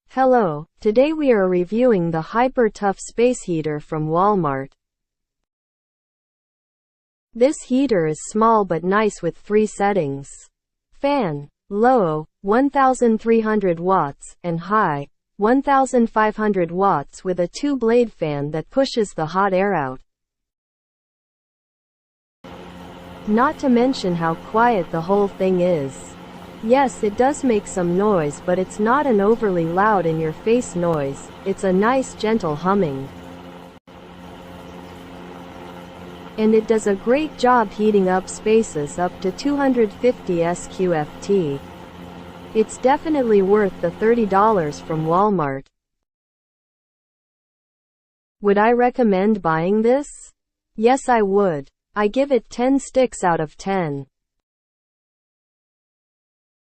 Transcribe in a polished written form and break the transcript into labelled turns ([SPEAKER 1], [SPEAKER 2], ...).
[SPEAKER 1] Hello, today we are reviewing the Hyper Tough Space Heater from Walmart. This heater is small but nice with 3 settings. Fan, low, 1300 watts, and high, 1500 watts with a 2-blade fan that pushes the hot air out. Not to mention how quiet the whole thing is. Yes, it does make some noise, but it's not an overly loud in-your-face noise, it's a nice gentle humming. And it does a great job heating up spaces up to 250 SQFT. It's definitely worth the $30 from Walmart. Would I recommend buying this? Yes, I would. I give it 10 sticks out of 10.